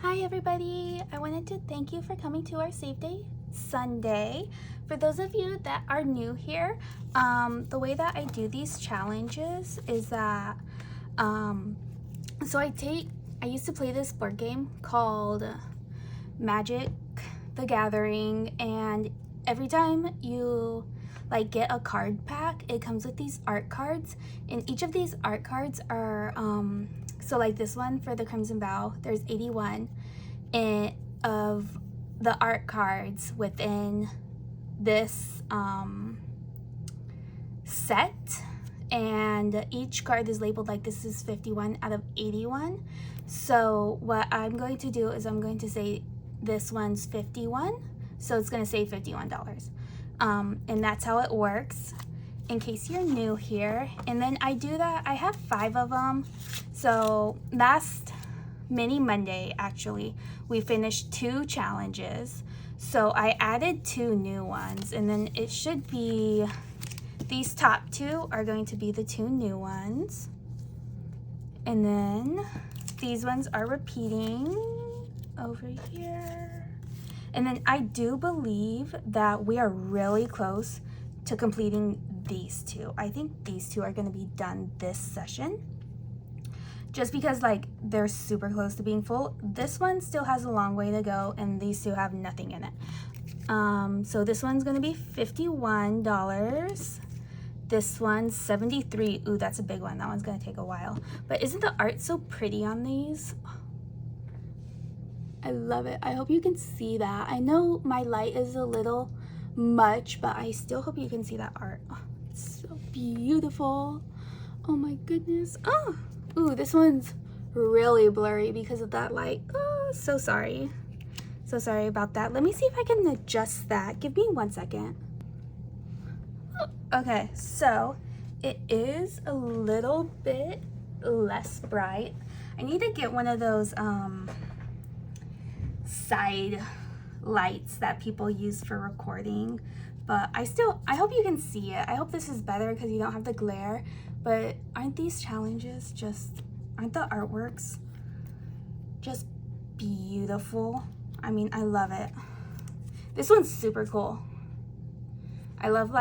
Hi everybody, I wanted to thank you for coming to our Save Day Sunday. For those of you that are new here, the way that I do these challenges is that, I used to play this board game called Magic the Gathering, and every time you get a card pack, it comes with these art cards, and each of these art cards are so like this one for the Crimson Vow, there's 81 of the art cards within this set, and each card is labeled like this is 51 out of 81. So what I'm going to do is I'm going to say this one's 51, so it's going to say $51, and that's how it works in case you're new here. And then I do that, I have 5 of them. So last mini Monday, actually, we finished 2 challenges, so I added 2 new ones, and then it should be these top 2 are going to be the 2 new ones, and then these ones are repeating over here. And then I do believe that we are really close to completing these 2. I think these 2 are going to be done this session, just because they're super close to being full. This one still has a long way to go, and these 2 have nothing in it. So this one's going to be $51. This one's $73. Ooh, that's a big one. That one's going to take a while. But isn't the art so pretty on these? I love it. I hope you can see that. I know my light is a little much, but I still hope you can see that art. Oh, it's so beautiful. Oh my goodness. Oh, ooh, this one's really blurry because of that light. Oh, so sorry. So sorry about that. Let me see if I can adjust that. Give me 1 second. Okay, so it is a little bit less bright. I need to get one of those side lights that people use for recording, but I hope you can see it. I hope this is better because you don't have the glare. But aren't these challenges aren't the artworks just beautiful? I mean, I love it. This one's super cool. I love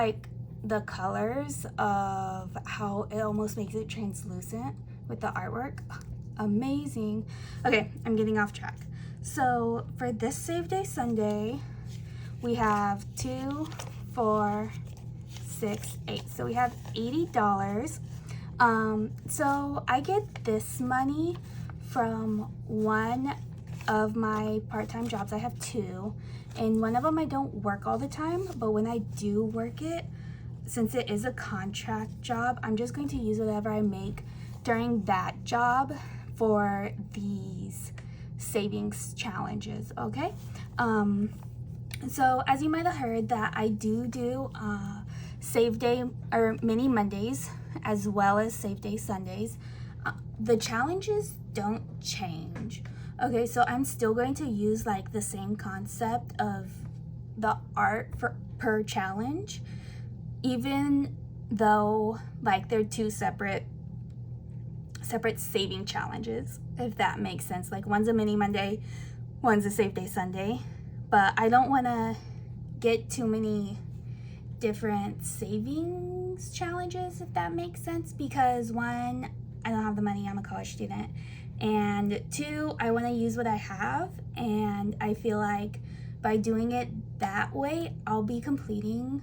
the colors of how it almost makes it translucent with the artwork. Amazing. Okay, I'm getting off track. So for this Save Day Sunday, we have 2, 4, 6, 8. So we have $80. So I get this money from one of my part-time jobs. I have 2, and one of them I don't work all the time, but when I do work it, since it is a contract job, I'm just going to use whatever I make during that job for these savings challenges, okay? So as you might have heard, that I do Save Day or mini Mondays as well as Save Day Sundays. The challenges don't change, okay? So I'm still going to use the same concept of the art per challenge, even though they're 2 separate saving challenges, if that makes sense. One's a mini Monday, one's a Save Day Sunday, but I don't want to get too many different savings challenges, if that makes sense, because 1, I don't have the money, I'm a college student, and 2, I want to use what I have, and I feel like by doing it that way, I'll be completing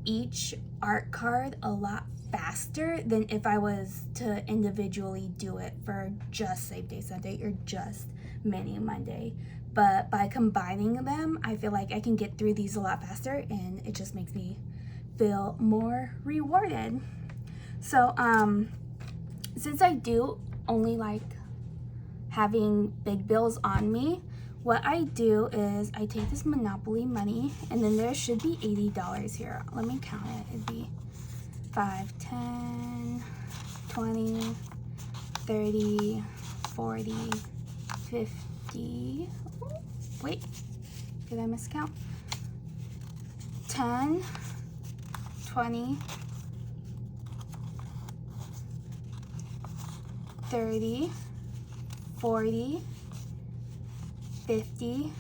each art card a lot faster than if I was to individually do it for just Save Day Sunday or just mini Monday. But by combining them, I feel like I can get through these a lot faster, and it just makes me feel more rewarded. So since I do only having big bills on me, what I do is I take this Monopoly money, and then there should be $80 here. Let me count it. It'd be 5, 10, 20, 30, 40, 50. Wait, did I miscount? 10, 20, 30, 40, 50,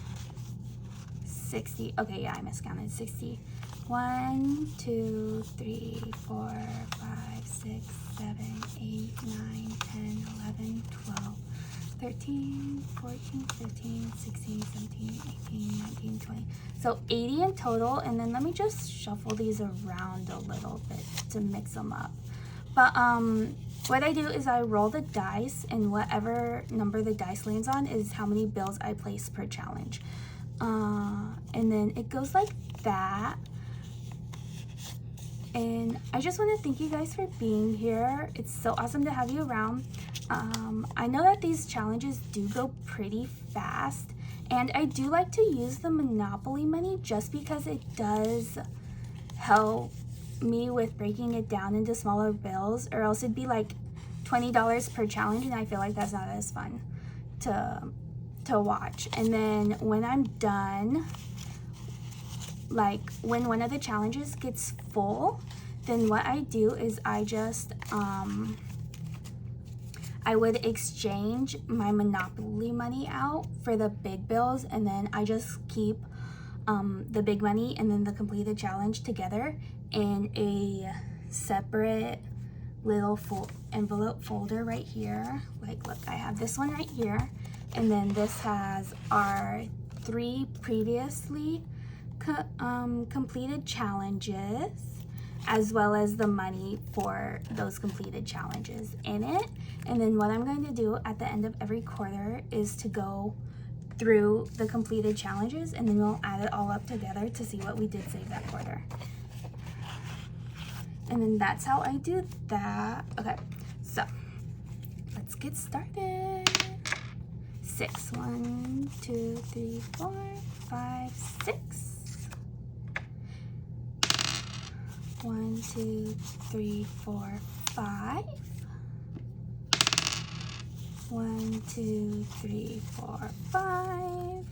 60. Okay, yeah, I miscounted. 60. 1, 2, 3, 4, 5, 6, 7, 8, 9, 10, 11, 12, 13, 14, 15, 16, 17, 18, 19, 20. So 80 in total, and then let me just shuffle these around a little bit to mix them up. But what I do is I roll the dice, and whatever number the dice lands on is how many bills I place per challenge. And then it goes like that. And I just want to thank you guys for being here. It's so awesome to have you around. I know that these challenges do go pretty fast, and I do like to use the Monopoly money just because it does help me with breaking it down into smaller bills, or else it'd be like $20 per challenge, and I feel like that's not as fun to watch. And then when I'm done, like when one of the challenges gets full, then what I do is I just I would exchange my Monopoly money out for the big bills, and then I just keep the big money and then the completed challenge together in a separate little envelope folder right here. Like, look, I have this one right here, and then this has our 3 previously completed challenges, as well as the money for those completed challenges in it. And then what I'm going to do at the end of every quarter is to go through the completed challenges, and then we'll add it all up together to see what we did save that quarter. And then that's how I do that. Okay, so let's get started. 6, 1, 2, 3, 4, 5, 6. 1, 2, 3, 4, 5. 1, 2, 3, 4, 5.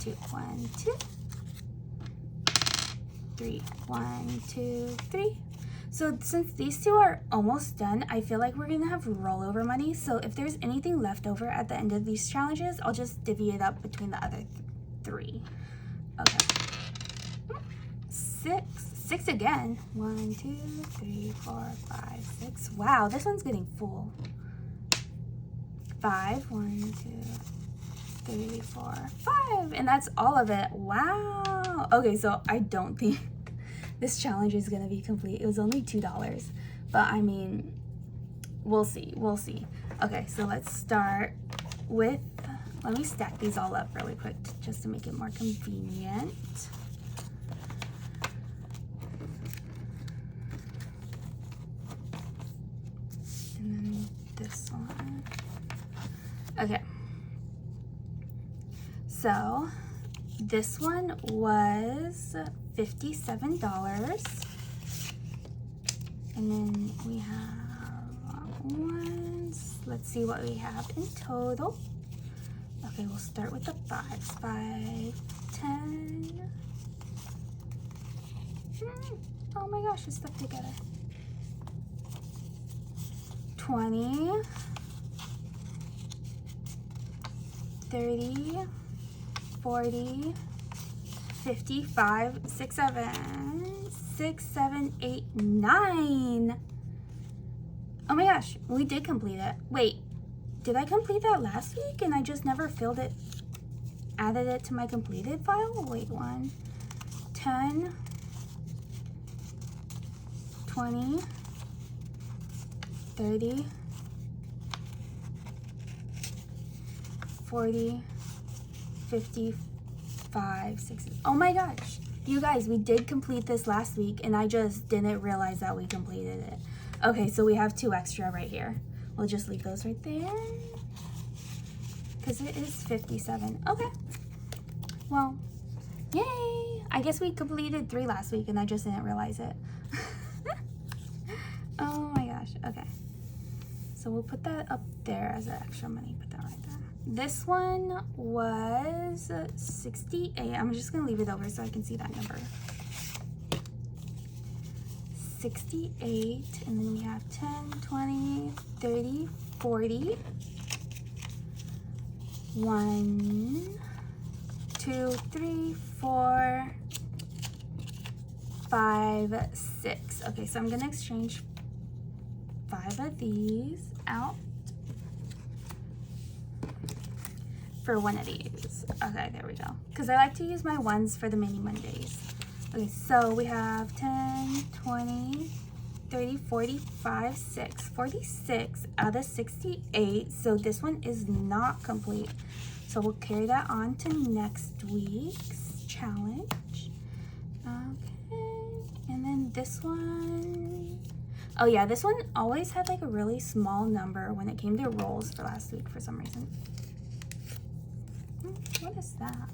2, 1, 2. 3, 1, 2, 3. So since these two are almost done, I feel like we're gonna have rollover money. So if there's anything left over at the end of these challenges, I'll just divvy it up between the other 3. Okay. 6 again. 1, 2, 3, 4, 5, 6. Wow, this one's getting full. 5, 1, 2, 3, 4, 5. And that's all of it. Wow. Okay, so I don't think this challenge is gonna be complete. It was only $2, but I mean, we'll see. Okay, so let's start with, let me stack these all up really quick just to make it more convenient. And then this one. Okay. So this one was $57. And then we have ones. Let's see what we have in total. Okay, we'll start with the 5s. 5, 10. Oh my gosh, it's stuck together. 20. 30. 40. 55. 6, 7. 6, 7, 8, 9. Oh my gosh, we did complete it. Wait, did I complete that last week and I just never filled it, added it to my completed file? Wait, 1, 10, 20, 30, 40, 55, 60. Oh my gosh. You guys, we did complete this last week and I just didn't realize that we completed it. Okay, so we have 2 extra right here. We'll just leave those right there because it is 57. Okay. Well, yay. I guess we completed 3 last week and I just didn't realize it. Oh my gosh. Okay. So we'll put that up there as an extra money. Put that right there. This one was 68. I'm just going to leave it over so I can see that number. 68. And then we have 10, 20, 30, 40, 1, 2, 3, 4, 5, 6. Okay, so I'm gonna exchange 5 of these out for one of these. Okay, there we go. Because I like to use my ones for the mini Mondays. Okay, so we have 10, 20, 30, 45, 6, 46 out of 68. So this one is not complete. So we'll carry that on to next week's challenge. Okay, and then this one. Oh yeah, this one always had like a really small number when it came to rolls for last week for some reason. What is that?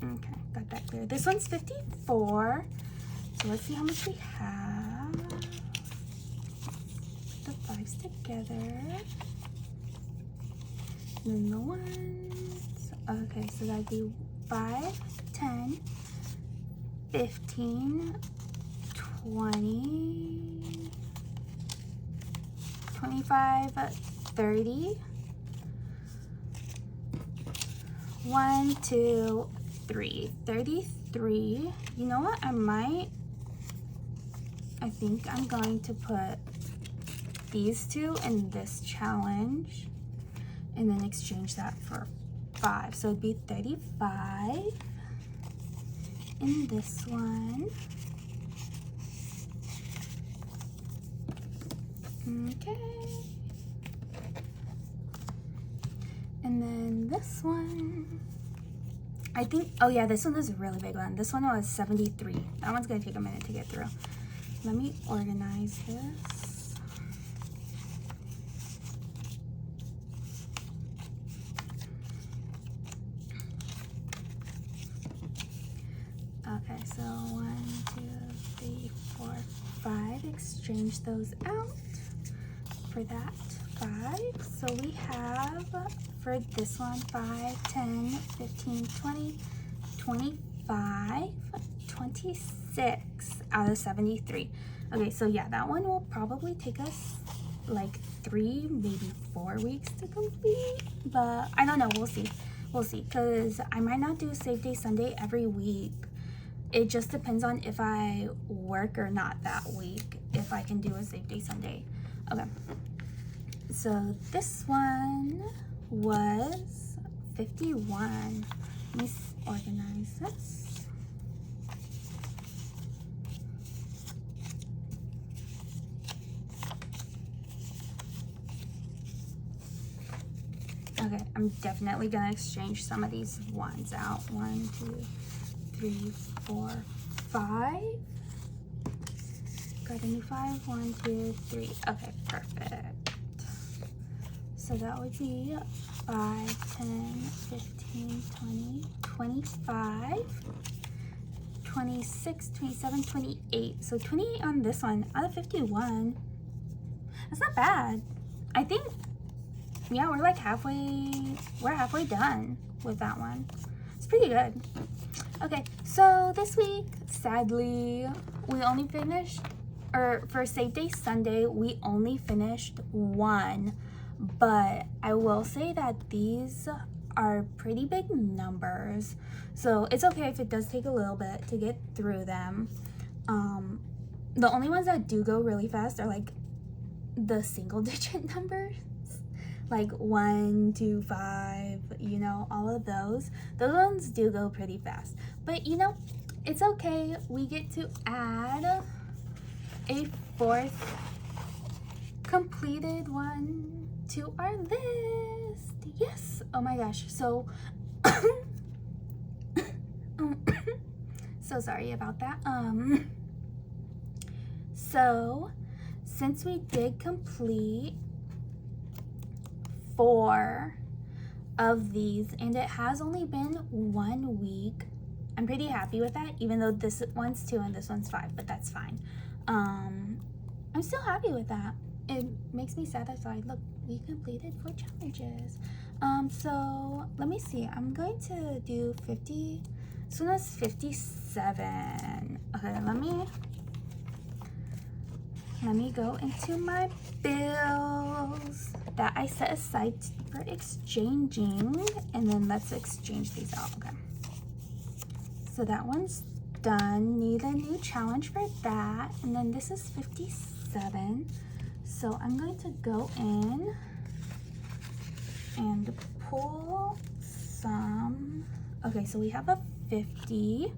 Okay, got that clear. This one's 54. So let's see how much we have. The 5s together. And then the 1s. Okay, so that'd be 5, 10, 15, 20, 25, 30. 1, 2, 3. 33. You know what? I think I'm going to put these two in this challenge and then exchange that for 5. So it'd be 35 in this one. Okay. And then this one, I think, oh yeah, this one is a really big one. This one was 73. That one's gonna take a minute to get through. Let me organize this. Okay, so 1, 2, 3, 4, 5. Exchange those out for that 5. So we have for this one 5, 10, 15, 20, 25, 26 out of 73. Okay, so yeah, that one will probably take us like 3, maybe 4 weeks to complete, but I don't know. We'll see. We'll see, because I might not do Save Day Sunday every week. It just depends on if I work or not that week, if I can do a Save Day Sunday. Okay, so this one was 51. Let me organize this. Okay, I'm definitely gonna exchange some of these ones out. 1, 2, 3, 4, 5. Got a new 5. 1, 2, 3. Okay, perfect. So that would be 5, 10, 15, 20, 25, 26, 27, 28. So 28 on this one out of 51. That's not bad. I think, yeah, we're like halfway done with that one. It's pretty good. Okay, so this week, sadly, we only finished, or for Save Day Sunday, we only finished 1. But I will say that these are pretty big numbers, so it's okay if it does take a little bit to get through them. The only ones that do go really fast are like the single digit numbers, like 1, 2, 5, you know, all of those ones do go pretty fast. But you know, it's okay. We get to add a 4th completed one to our list. Yes. Oh my gosh. So so sorry about that. So since we did complete 4 of these and it has only been 1 week, I'm pretty happy with that, even though this one's 2 and this one's 5, but that's fine. I'm still happy with that. It makes me sad that look, we completed 4 challenges. So let me see. I'm going to do 50. This one was 57. Okay, let me go into my bills. that I set aside for exchanging, and then let's exchange these out. Okay, so that one's done. Need a new challenge for that. And then this is 57, so I'm going to go in and pull some. Okay, so we have a 50.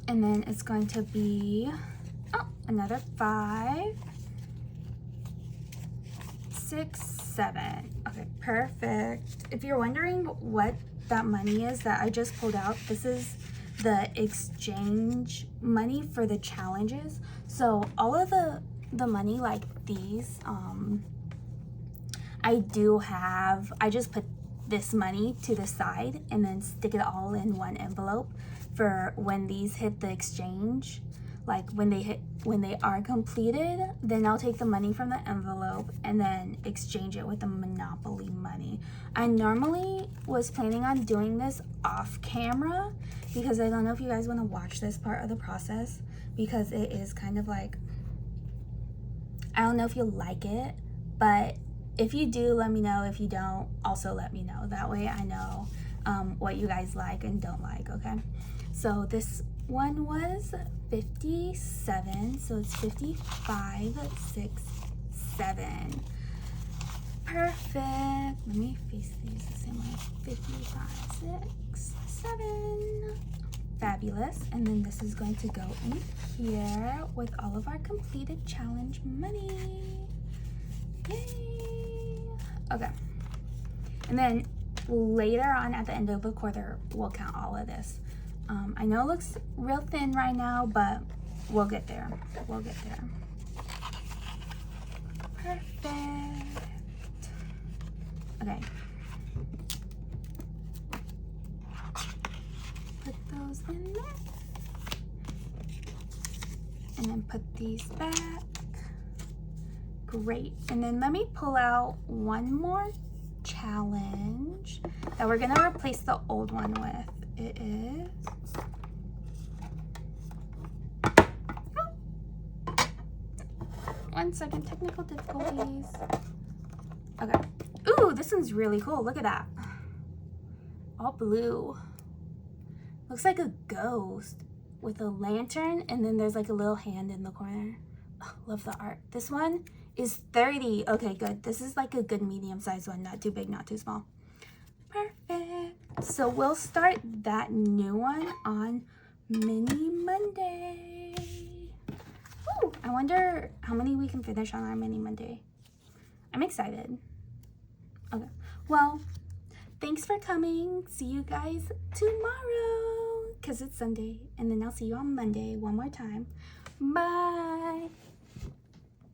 And then it's going to be, oh, another 5, 6, 7. Okay, perfect. If you're wondering what that money is that I just pulled out, this is the exchange money for the challenges. So all of the money like these, I just put this money to the side and then stick it all in one envelope for when these hit the exchange. Like when they are completed, then I'll take the money from the envelope and then exchange it with the Monopoly money. I normally was planning on doing this off camera because I don't know if you guys want to watch this part of the process, because it is kind of like, I don't know if you'll like it, but if you do, let me know. If you don't, also let me know. That way I know what you guys like and don't like, okay? So this one was 57, so it's 55, 6, 7. Perfect. Let me face these the same way. 55, 6, 7. Fabulous. And then this is going to go in here with all of our completed challenge money. Yay. Okay. And then later on at the end of the quarter, we'll count all of this. I know it looks real thin right now, but we'll get there. We'll get there. Perfect. Okay. Put those in there. And then put these back. Great. And then let me pull out one more challenge that we're gonna replace the old one with. It is, oh. 1 second, technical difficulties. Okay. Ooh, this one's really cool. Look at that. All blue. Looks like a ghost with a lantern, and then there's like a little hand in the corner. Oh, love the art. This one is 30. Okay, good. This is like a good medium-sized one. Not too big, not too small. Perfect. So we'll start that new one on Mini Monday. Ooh, I wonder how many we can finish on our Mini Monday. I'm excited. Okay. Well, thanks for coming. See you guys tomorrow because it's Sunday. And then I'll see you on Monday one more time. Bye.